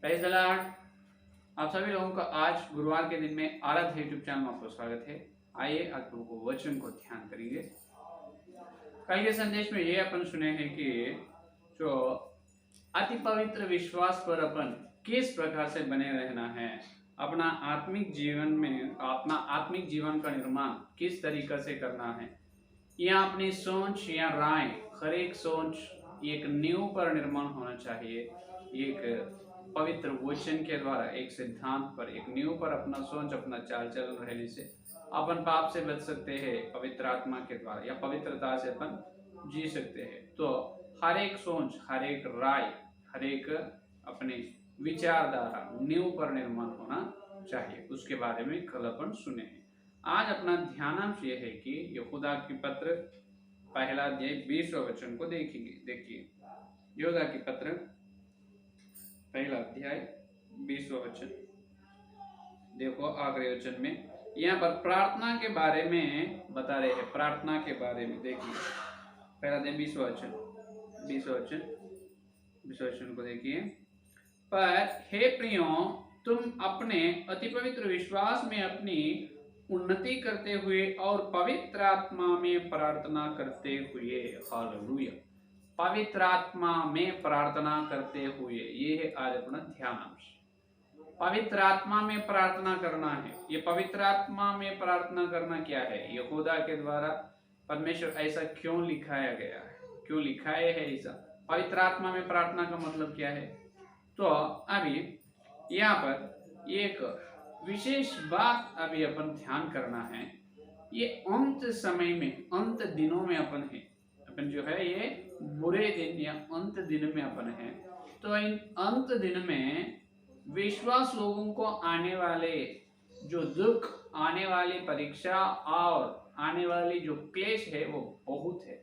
Praise the Lord. आप सभी लोगों का आज गुरुवार के दिन में आराध्य यूट्यूब चैनल में आपको स्वागत है। आइए आज प्रभु को वचन को ध्यान करेंगे। कल के संदेश में ये अपन सुने हैं कि जो अति पवित्र विश्वास पर अपन किस प्रकार से बने रहना है, अपना आत्मिक जीवन का निर्माण किस तरीके से करना है, या अपनी सोच या राय हर एक सोच एक नींव पर निर्माण होना चाहिए। एक पवित्र वचन के द्वारा एक सिद्धांत पर एक नींव पर अपना सोच अपना चाल चलन रहने से अपन पाप से बच सकते हैं पवित्र आत्मा के द्वारा, या पवित्रता से अपन जी सकते हैं। तो हर एक सोच, हर एक राय, हर एक अपने विचारधारा नींव पर निर्माण होना चाहिए। उसके बारे में कल अपन सुने हैं। आज अपना ध्यानांश ये है कि यहूदा की पत्र पहला अध्याय 20वां वचन को देखिए। यहूदा की पत्र पहला अध्याय 20वां वचन देखो। आखिरी वचन में यहाँ पर प्रार्थना के बारे में बता रहे हैं। प्रार्थना के बारे में देखिए, पहला अध्याय 20वां वचन को देखिए। पर हे प्रियो, तुम अपने अति पवित्र विश्वास में अपनी उन्नति करते हुए और पवित्र आत्मा में प्रार्थना करते हुए, हालेलुया, पवित्र आत्मा में प्रार्थना करते हुए, ये है आज अपना ध्यानांश। पवित्र आत्मा में प्रार्थना करना है। ये पवित्र आत्मा में प्रार्थना करना क्या है? यहूदा के द्वारा परमेश्वर ऐसा क्यों लिखाया गया है, क्यों लिखाया है ऐसा? पवित्र आत्मा में प्रार्थना का मतलब क्या है? तो अभी यहाँ पर एक विशेष बात अभी अपन ध्यान करना है। ये अंत समय में, अंत दिनों में अपन है, अपन जो है ये बुरे दिन या अंत दिन में अपन है। तो इन अंत दिन में विश्वास लोगों को आने वाले जो दुख, आने वाली परीक्षा और आने वाली जो क्लेश है वो बहुत है।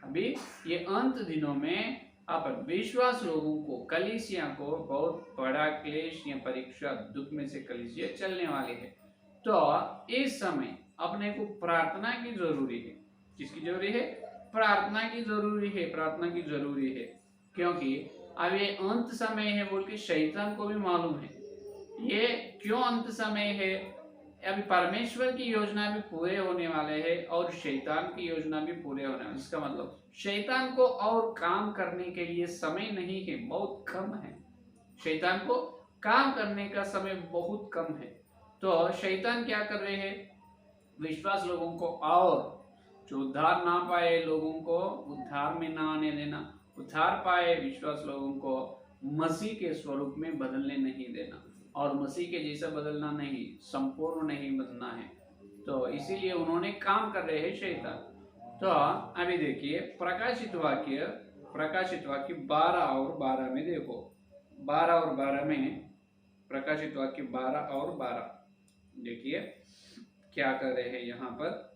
अभी ये अंत दिनों में अपन विश्वास लोगों को, कलीसिया को बहुत बड़ा क्लेश या परीक्षा, दुख में से कलीसिया चलने वाले है। तो इस समय अपने को प्रार्थना की जरूरी है। किसकी जरूरी है? प्रार्थना की जरूरी है। प्रार्थना की जरूरी है क्योंकि अब ये अंत समय है बोल के शैतान को भी मालूम है। ये क्यों अंत समय है? अभी परमेश्वर की योजना भी पूरे होने वाले हैं और शैतान की योजना भी पूरे होने वाले। इसका मतलब शैतान को और काम करने के लिए समय नहीं है, बहुत कम है। शैतान को काम करने का समय बहुत कम है। तो शैतान क्या कर रहे हैं? विश्वास लोगों को और जो उद्धार ना पाए लोगों को उद्धार में ना आने देना, उद्धार पाए विश्वास लोगों को मसीह के स्वरूप में बदलने नहीं देना, और मसीह के जैसा बदलना नहीं, संपूर्ण नहीं बदलना है। तो इसीलिए उन्होंने काम कर रहे हैं शैतान। तो अभी देखिए प्रकाशित वाक्य 12 और 12 में देखो। 12 और 12 में प्रकाशित वाक्य 12 और 12 देखिए क्या कर रहे हैं यहाँ पर।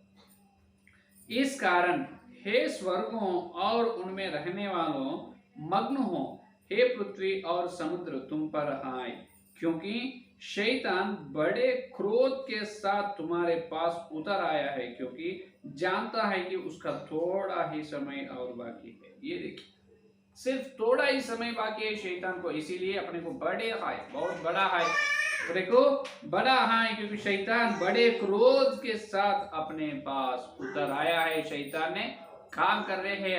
इस कारण हे स्वर्गों और उनमें रहने वालों मग्न हो, हे पृथ्वी और समुद्र तुम पर आए, क्योंकि शैतान बड़े क्रोध के साथ तुम्हारे पास उतर आया है, क्योंकि जानता है कि उसका थोड़ा ही समय और बाकी है। ये देखिए, सिर्फ थोड़ा ही समय बाकी है शैतान को, इसीलिए अपने को बड़े हाय, बहुत बड़ा हाय, देखो बड़ा हाय, क्योंकि शैतान बड़े क्रोध के साथ अपने पास उतर आया है। शैतान ने काम कर रहे हैं,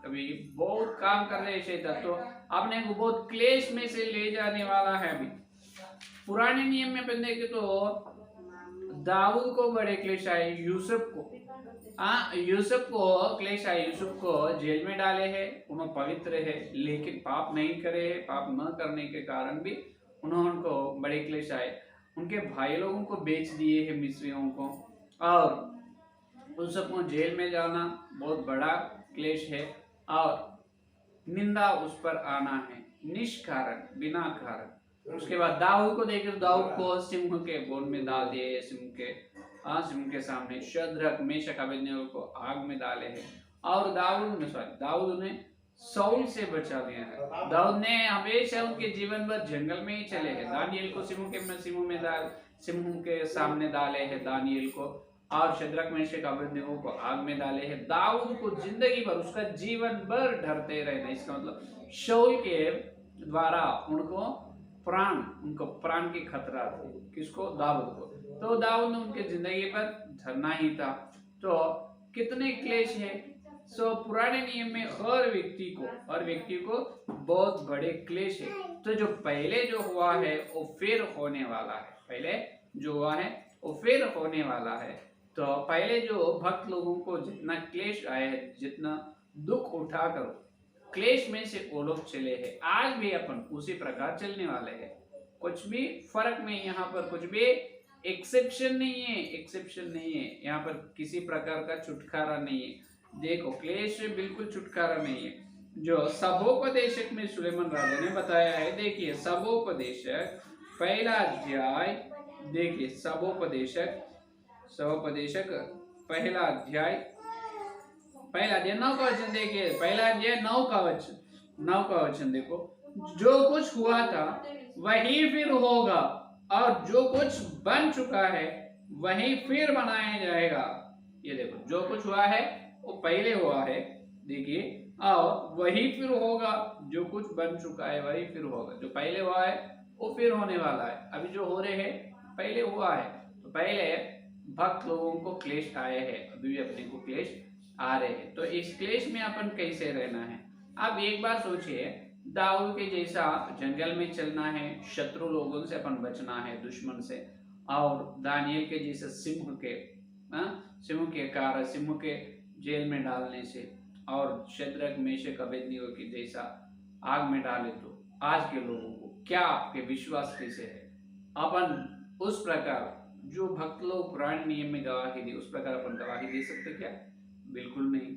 अभी बहुत काम कर रहे हैं शैतान। तो अपने को बहुत क्लेश में से ले जाने वाला है। अभी पुराने नियम में अपन देखें तो दाऊद को बड़े क्लेश आए, यूसुफ को क्लेश आए, यूसुफ को जेल में डाले हैं। उन्होंने पवित्र है लेकिन पाप नहीं करे, पाप न करने के कारण भी उनको बड़े क्लेश आए। उनके भाई लोगों को बेच दिए हैं मिस्रियों को, और उन सबको जेल में जाना बहुत बड़ा क्लेश है, और निंदा उस पर आना है निष्कारण, बिना कारण। उसके बाद दाऊद को देखे तो दाऊद को सिंह के बोन में डाल दिए, सिंह के सामने शद्रक मेशक अबेदनगो को आग में डाले हैं। और दाऊद ने साउल से बचा लिया है। दाऊद ने हमेशा उनके जीवन भर जंगल में ही चले हैं। दानियल को सिंह के सामने डाले हैं दानियल को, और शद्रक मेशक अबेदनगो को आग में डाले हैं। दाऊद को जिंदगी भर, उसका जीवन भर डरते रहना। इसका मतलब शाऊल के द्वारा उनको प्राण की खतरा थी। किसको? दाऊद को। तो दाऊद ने उनके जिंदगी पर धरना ही था। तो कितने क्लेश है। सो पुराने नियम में हर व्यक्ति को बहुत बड़े क्लेश है। तो जो पहले जो हुआ है वो फिर होने वाला है। पहले जो हुआ है वो फिर होने वाला है। तो पहले जो भक्त लोगों को जितना क्लेश आया है, जितना दुख उठाकर क्लेश में से वो लोग चले हैं, आज भी अपन उसी प्रकार चलने वाले हैं। कुछ भी फर्क नहीं, यहाँ पर कुछ भी एक्सेप्शन नहीं है। यहाँ पर किसी प्रकार का छुटकारा नहीं है। देखो, क्लेश से बिल्कुल छुटकारा नहीं है। जो सबोपदेशक में सुलेमान राजा ने बताया है, देखिए सबोपदेशक पहला अध्याय, देखिए सबोपदेशक पहला अध्याय 9 का वचन देखिए। पहला अध्याय 9 का वचन देखो। जो कुछ हुआ था वही फिर होगा, और जो कुछ बन चुका है वही फिर बनाया जाएगा। ये देखो, जो कुछ हुआ है वो पहले हुआ है, देखिए, और वही फिर होगा। जो कुछ बन चुका है वही फिर होगा। जो पहले हुआ है वो फिर होने वाला है। अभी जो हो रहे हैं पहले हुआ है। तो पहले भक्त लोगों को क्लेश आए हैं, अभी भी अपने को क्लेश आ रहे हैं। तो इस क्लेश में अपन कैसे रहना है? अब एक बार सोचिए, दाऊद के जैसा जंगल में चलना है, शत्रु लोगों से अपन बचना है, दुश्मन से, और दानियल के जैसे सिंह के जेल में डालने से, और शद्रक मेशक अबेदनीगो के जैसा आग में डाले, तो आज के लोगों को क्या आपके विश्वास कैसे है? अपन उस प्रकार जो भक्त लोग पुराने नियम में गवाही दी, उस प्रकार अपन गवाही दे सकते क्या? बिल्कुल नहीं,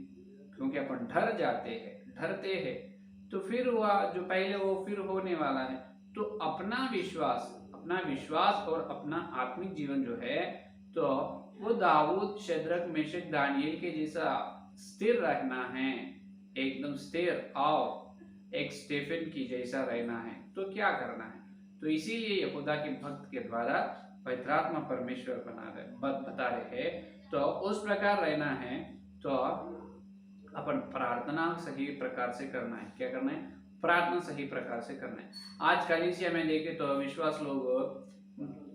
क्योंकि अपन डरते हैं। तो फिर हुआ जो पहले वो फिर होने वाला है। तो अपना विश्वास और अपना आत्मिक जीवन जो है, तो वो दाऊद, शद्रक, मेशक, दानियल के जैसा स्थिर रखना है, एकदम स्थिर, और एक स्टेफन की जैसा रहना है। तो क्या करना है? तो इसीलिए खुदा के भक्त के द्वारा पवित्र आत्मा परमेश्वर बता रहे हैं। तो उस प्रकार रहना है। तो अपन प्रार्थना सही प्रकार से करना है। क्या करना है? प्रार्थना सही प्रकार से करना है। आज कलीसिया में देखे तो विश्वास लोग,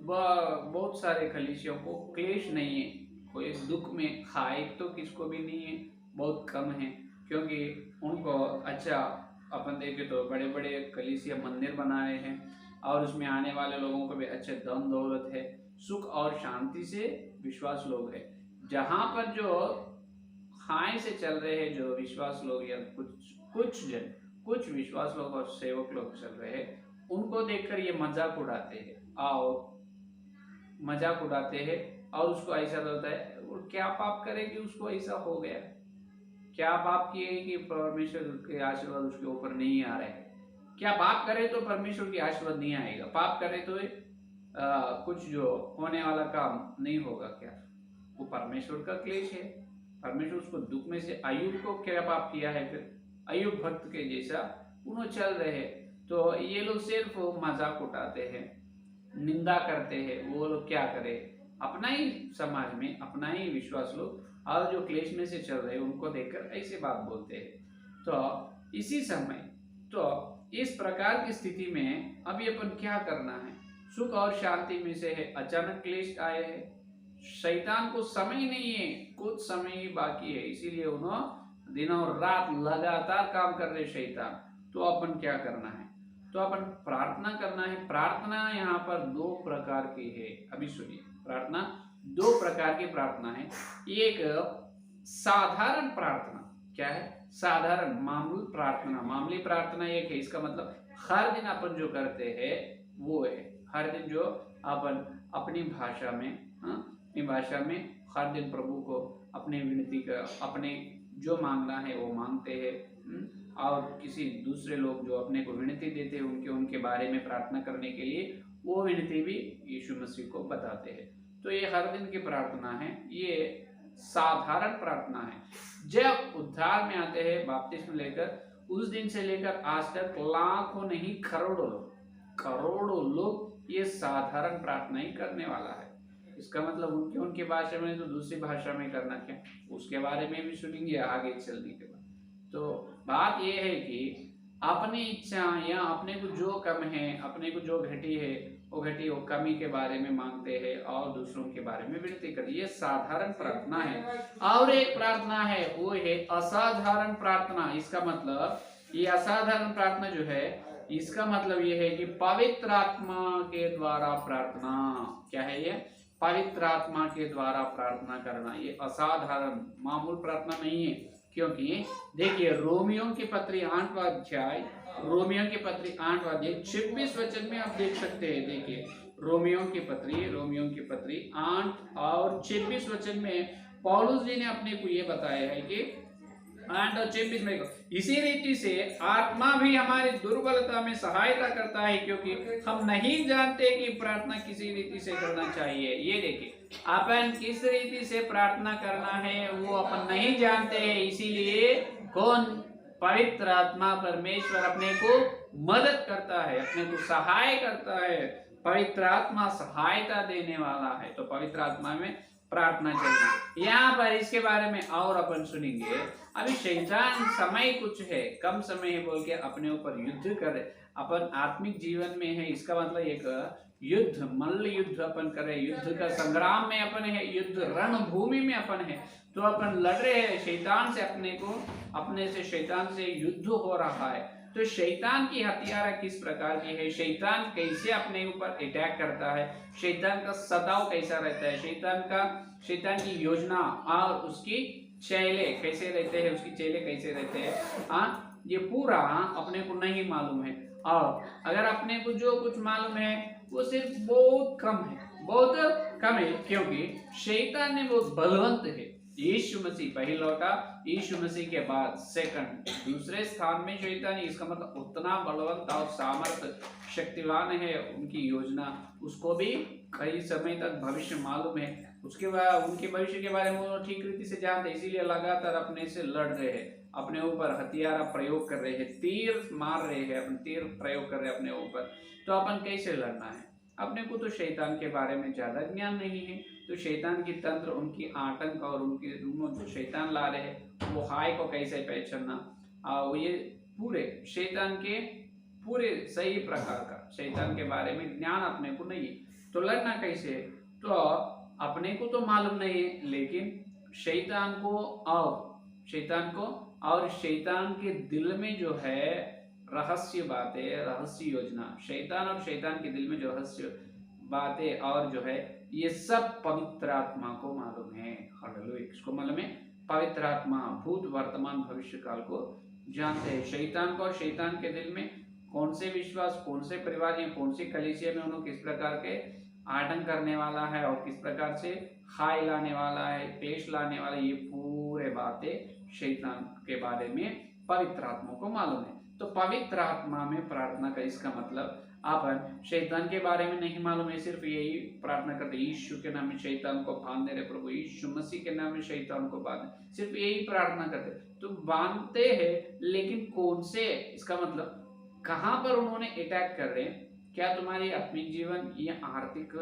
बहुत सारे कलीसियों को क्लेश नहीं है, कोई दुख में खाए तो किसको भी नहीं है, बहुत कम है। क्योंकि उनको अच्छा, अपन देखे तो बड़े बड़े कलीसिया मंदिर बनाए हैं, और उसमें आने वाले लोगों को भी अच्छे धन दौलत है, सुख और शांति से विश्वास लोग है। जहाँ पर जो खाए से चल रहे हैं, जो विश्वास लोग या कुछ विश्वास लोग और सेवक लोग चल रहे हैं, उनको देखकर ये मजाक उड़ाते हैं, और उसको ऐसा लगता है और क्या पाप करे कि उसको ऐसा हो गया, क्या पाप किए कि परमेश्वर के आशीर्वाद उसके ऊपर नहीं आ रहे हैं, क्या पाप करे तो परमेश्वर की आशीर्वाद नहीं आएगा, पाप करे तो कुछ जो होने वाला काम नहीं होगा। क्या वो परमेश्वर का क्लेश है? परमेश्वर उसको दुख में से, अय्यूब को क्या पाप किया है? फिर अय्यूब भक्त के जैसा उन्होंने चल रहे हैं। तो ये लोग सिर्फ मजाक उठाते हैं, निंदा करते हैं। वो लोग क्या करे? अपना ही समाज में अपना ही विश्वास लोग और जो क्लेश में से चल रहे हैं उनको देखकर ऐसे बात बोलते हैं। तो इसी समय, तो इस प्रकार की स्थिति में अभी अपन क्या करना है? सुख और शांति में से है, अचानक क्लेश आए हैं। शैतान को समय नहीं है, कुछ समय ही बाकी है, इसीलिए उन्होंने दिन और रात लगातार काम कर रहे शैतान। तो अपन क्या करना है? तो अपन प्रार्थना करना है। प्रार्थना यहाँ पर 2 प्रकार की है। अभी सुनिए, प्रार्थना 2 प्रकार की प्रार्थना है। एक साधारण प्रार्थना, क्या है? साधारण मामूली प्रार्थना एक है। इसका मतलब हर दिन अपन जो करते हैं वो है। हर दिन जो अपन अपनी भाषा में हर दिन प्रभु को अपनी विनती का, अपने जो मांगना है वो मांगते हैं, और किसी दूसरे लोग जो अपने को विनती देते हैं उनके बारे में प्रार्थना करने के लिए वो विनती भी यीशु मसीह को बताते हैं। तो ये हर दिन की प्रार्थना है, ये साधारण प्रार्थना है। जब उद्धार में आते हैं बपतिस्मा लेकर, उस दिन से लेकर आज तक लाखों नहीं करोड़ों लोग ये साधारण प्रार्थना ही करने वाला है। इसका मतलब उनके भाषा में तो दूसरी भाषा में करना क्या, उसके बारे में भी सुनेंगे आगे चलने के बाद। तो बात यह है कि अपनी इच्छा या अपने को जो कम है, अपने को जो घटी है वो कमी के बारे में मांगते हैं और दूसरों के बारे में विनती करते। ये साधारण प्रार्थना है। और एक प्रार्थना है वो है असाधारण प्रार्थना। इसका मतलब ये असाधारण प्रार्थना जो है इसका मतलब ये है कि पवित्र आत्मा के द्वारा प्रार्थना। क्या है ये? पवित्र आत्मा के द्वारा प्रार्थना करना। ये असाधारण मामूल प्रार्थना नहीं है। क्योंकि देखिए रोमियो की पत्री 8वां अध्याय, रोमियो की पत्री 8वां अध्याय 26 वचन में आप देख सकते हैं। देखिए रोमियो की पत्री 8 और 26 वचन में पौलुस जी ने अपने को ये बताया है कि 8 और 26 में इसी रीति से आत्मा भी हमारी दुर्बलता में सहायता करता है, क्योंकि हम नहीं जानते कि प्रार्थना किसी रीति से करना चाहिए। ये देखिए अपन किस रीति से प्रार्थना करना है वो अपन नहीं जानते हैं, इसीलिए कौन? पवित्र आत्मा परमेश्वर अपने को मदद करता है, अपने को सहाय करता है। पवित्र आत्मा सहायता देने वाला है। तो पवित्र आत्मा में प्रार्थना करना। यहाँ पर इसके बारे में और अपन सुनेंगे। अभी शैतान समय कुछ है, कम समय है बोल के अपने ऊपर युद्ध करे। अपन आत्मिक जीवन में है, इसका मतलब एक युद्ध, मल्ल युद्ध अपन कर रहे, युद्ध का संग्राम में अपन है, युद्ध रणभूमि में अपन है। तो अपन लड़ रहे हैं शैतान से, अपने से शैतान से युद्ध हो रहा है। तो शैतान की हथियार किस प्रकार की है, शैतान कैसे अपने ऊपर अटैक करता है, शैतान का सताव कैसा रहता है, शैतान की योजना और उसकी चेले कैसे रहते हैं, उसकी चेले कैसे रहते हैं, हाँ ये पूरा अपने को नहीं मालूम है। और अगर अपने को जो कुछ मालूम है वो सिर्फ बहुत कम है, क्योंकि शैतान ने बहुत बलवंत है। यीशु मसीह पहले लौटा, यीशु मसीह के बाद सेकंड दूसरे स्थान में शैतान। इसका मतलब उतना बलवंत और सामर्थ शक्तिवान है। उनकी योजना उसको भी कई समय तक भविष्य मालूम है, उसके बाद उनके भविष्य के बारे में वो ठीक रीति से जानते, इसीलिए लगातार अपने से लड़ रहे हैं, अपने ऊपर हथियार प्रयोग कर रहे हैं, तीर मार रहे हैं, अपन तीर प्रयोग कर रहे हैं अपने ऊपर। तो अपन कैसे लड़ना है? अपने को तो शैतान के बारे में ज्यादा ज्ञान नहीं है। तो शैतान की तंत्र, उनकी आतंक और उनके जो शैतान ला रहे हैं वो हाय को कैसे पहचानना, वो ये पूरे शैतान के पूरे सही प्रकार का शैतान के बारे में ज्ञान अपने को नहीं है। तो लड़ना कैसे है? तो अपने को तो मालूम नहीं है, लेकिन शैतान को और शैतान के दिल में जो है रहस्य बातें, रहस्य योजना, शैतान और शैतान के दिल में जो रहस्य बातें और जो है ये सब पवित्र आत्मा को मालूम है। हालेलुया। इसको मालूम है, पवित्र आत्मा भूत वर्तमान भविष्य काल को जानते हैं। शैतान को और शैतान के दिल में कौन से विश्वास, कौन से परिवार या कौन सी कलीसिया में उन्होंने किस प्रकार के आटंक करने वाला है और किस प्रकार से हाय लाने वाला है, पेश लाने वाला, ये पूरे बातें शैतान के बारे में पवित्र आत्मा को मालूम है। तो पवित्र आत्मा में प्रार्थना का इसका मतलब अपन शैतान के बारे में नहीं मालूम है, सिर्फ यही प्रार्थना करते यीशु के नाम में शैतान को बांध दे रहे प्रभु, यीशु मसीह के नाम में शैतान को बांध, सिर्फ यही प्रार्थना करते। तो बांधते हैं, लेकिन कौन से, इसका मतलब कहाँ पर उन्होंने अटैक कर रहे हैं? क्या तुम्हारी आत्मिक जीवन या आर्थिक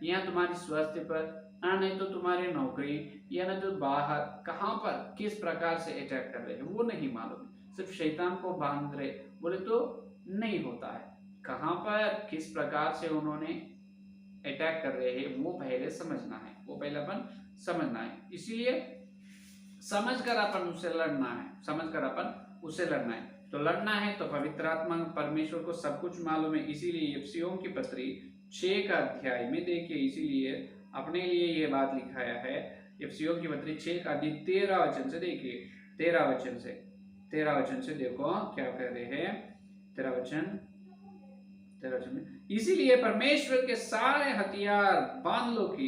या तुम्हारी स्वास्थ्य पर, नहीं तो तुम्हारी नौकरी या नहीं तो बाहर, कहाँ पर किस प्रकार से अटैक कर रहे हैं वो नहीं मालूम। सिर्फ शैतान को बांध रहे बोले तो नहीं होता है। कहाँ पर किस प्रकार से उन्होंने अटैक कर रहे हैं वो पहले समझना है, वो पहले अपन समझना है। इसीलिए समझकर अपन उससे लड़ना है। तो लड़ना है तो पवित्र आत्मा परमेश्वर को सब कुछ मालूम है। इसीलिए एफिसियों की पत्री 6 का अध्याय में देखिए, इसीलिए अपने लिए ये बात लिखाया है। एफिसियों की पत्री 6 का अध्याय 13 वचन से देखिए, 13 वचन से देखो क्या कह रहे हैं। 13 वचन में, इसीलिए परमेश्वर के सारे हथियार बांध लो कि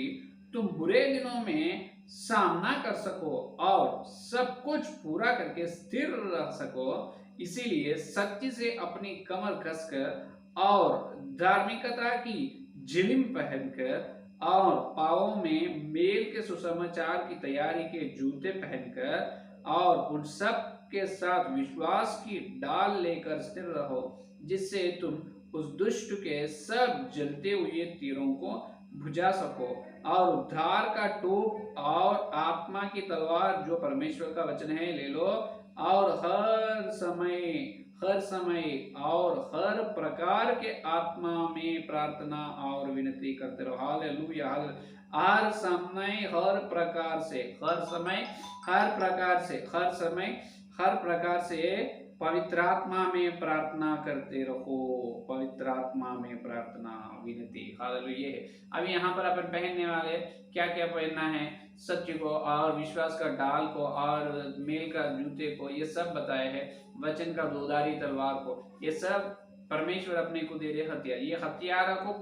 तुम बुरे दिनों में सामना कर सको और सब कुछ पूरा करके स्थिर रह सको। इसीलिए सच्ची से अपनी कमर कसकर और धार्मिकता की झिलिम पहनकर और पांवों में मेल के सुसमाचार की तैयारी के जूते पहनकर और उन सब के साथ विश्वास की डाल लेकर स्थिर रहो, जिससे तुम उस दुष्ट के सब जलते हुए तीरों को बुझा सको और उद्धार का टोप और आत्मा की तलवार जो परमेश्वर का वचन है ले लो, और हर समय और हर प्रकार के आत्मा में प्रार्थना और विनती करते रहो। हालेलुया। हर समय हर प्रकार से, हर समय हर प्रकार से पवित्र आत्मा में प्रार्थना करते रहो। पवित्र आत्मा में प्रार्थना विनती। हालेलुया। अब यहाँ पर अपन पहनने वाले क्या क्या पहनना है, सत्य को और विश्वास का डाल को और मेल का जूते को, ये सब बताए हैं। वचन का दोधारी तलवार को, ये सब परमेश्वर अपने को दे रहे हथियार। ये हथियार को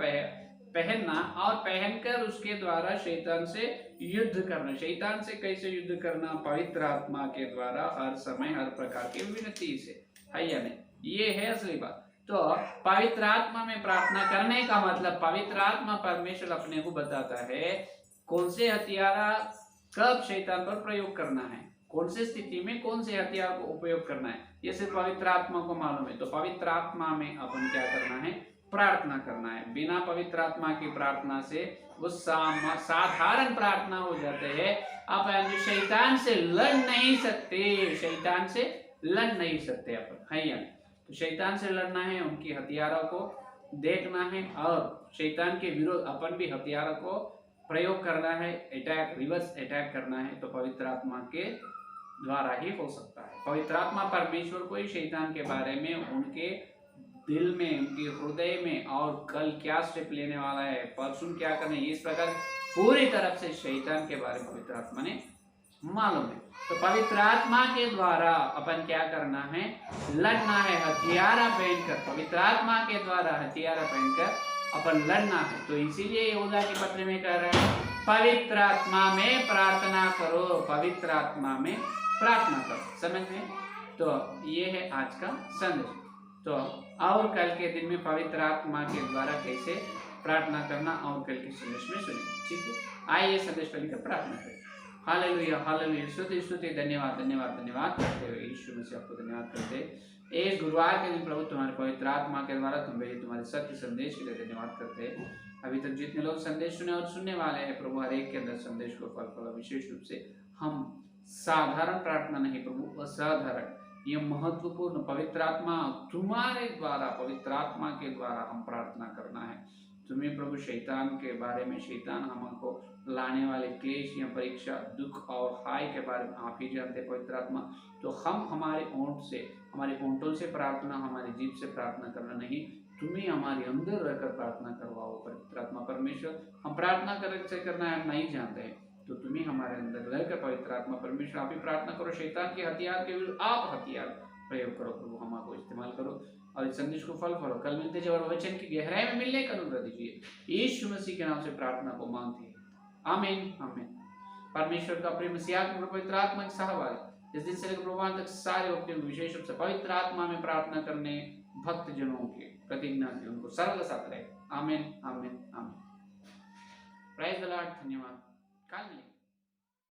पहनना और पहनकर उसके द्वारा शैतान से युद्ध करना। शैतान से कैसे युद्ध करना? पवित्र आत्मा के द्वारा, हर समय हर प्रकार की विनती से, है या नहीं? ये है असली बात। तो पवित्र आत्मा में प्रार्थना करने का मतलब, पवित्र आत्मा परमेश्वर अपने को बताता है कौन से हथियार कब शैतान पर प्रयोग करना है, कौन से स्थिति में कौन से हथियार को उपयोग करना है, ये सिर्फ पवित्र आत्मा को मालूम है। तो पवित्र आत्मा में अपन क्या करना है? प्रार्थना करना है। बिना पवित्र आत्मा की प्रार्थना से वो साधारण प्रार्थना हो जाते हैं। अपन शैतान से लड़ नहीं सकते, शैतान से लड़ नहीं सकते अपन, है या? तो शैतान से लड़ना है, उनकी हथियारों को देखना है और शैतान के विरोध अपन भी हथियारों को प्रयोग करना है, अटैक, रिवर्स अटैक करना है। तो पवित्र आत्मा के द्वारा ही हो सकता है। पवित्र आत्मा परमेश्वर को ही शैतान के बारे में, उनके दिल में, उनके हृदय में, और कल क्या स्टेप लेने वाला है, परसों क्या करना है, इस प्रकार पूरी तरफ से शैतान के बारे में पवित्र आत्मा ने मालूम है। तो पवित्र आत्मा के द्वारा अपन क्या करना है? लड़ना है, हथियार पहनकर। पवित्र आत्मा के द्वारा हथियार पहनकर अपन लड़ना है। तो इसीलिए यहूदा के पत्र में कह रहे हैं पवित्र आत्मा में प्रार्थना करो, पवित्र आत्मा में प्रार्थना करो। समझ में? तो ये है आज का संदेश। तो और कल के दिन में पवित्र आत्मा के द्वारा कैसे प्रार्थना करना और कल के संदेश में सुनेंगे। ठीक है, आइए संदेश पर लेकर प्रार्थना करें। हालेलुया, हालेलुया, स्तुति स्तुति, धन्यवाद धन्यवाद धन्यवाद करते हुए यीशु मसीह आपको धन्यवाद करते। इस गुरुवार के दिन प्रभु तुम्हारे पवित्र आत्मा के द्वारा तुम भेजे तुम्हारे सत्य संदेश के लिए धन्यवाद करते हैं। अभी तक जितने लोग संदेश सुने और सुनने वाले हैं प्रभु, हर एक के अंदर संदेश को फल फल, विशेष रूप से हम साधारण प्रार्थना नहीं प्रभु, असाधारण, ये महत्वपूर्ण पवित्र आत्मा तुम्हारे द्वारा, पवित्र आत्मा के द्वारा हम प्रार्थना करना है। तुम्हें प्रभु शैतान के बारे में, शैतान हमको लाने वाले क्लेश या परीक्षा, दुख और हाय के बारे में आप ही जानते पवित्र आत्मा। तो हम हमारे ओंठ से, हमारे ओंठों से प्रार्थना, हमारी जीभ से प्रार्थना करना नहीं, तुम्हें हमारे अंदर रहकर प्रार्थना करवाओ पवित्र आत्मा परमेश्वर। हम प्रार्थना करना है हम नहीं जानते हैं, तो तुम्हें हमारे अंदर रहकर पवित्र आत्मा परमेश्वर आप ही प्रार्थना करो। शैतान के हथियार के विरुद्ध आप हथियार प्रयोग करो प्रभु, हमको इस्तेमाल करो और इस संदेश को फल फलो। कल मिलते जब वचन की गहराई में मिलने का अनुग्रह दीजिए, यीशु मसीह के नाम से प्रार्थना को मांगते हैं, आमीन आमीन। परमेश्वर का प्रेम, पवित्र आत्मा की सहभागिता इस दिन से लेकर प्रभु तक सारे व्यक्तियों, विशेष रूप से पवित्र आत्मा में प्रार्थना करने भक्त जनों की प्रतिज्ञा की उनको सर्व साथ रहे, आमीन आमीन आमीन। प्रेज द लॉर्ड, धन्यवाद। कल मिलेंगे।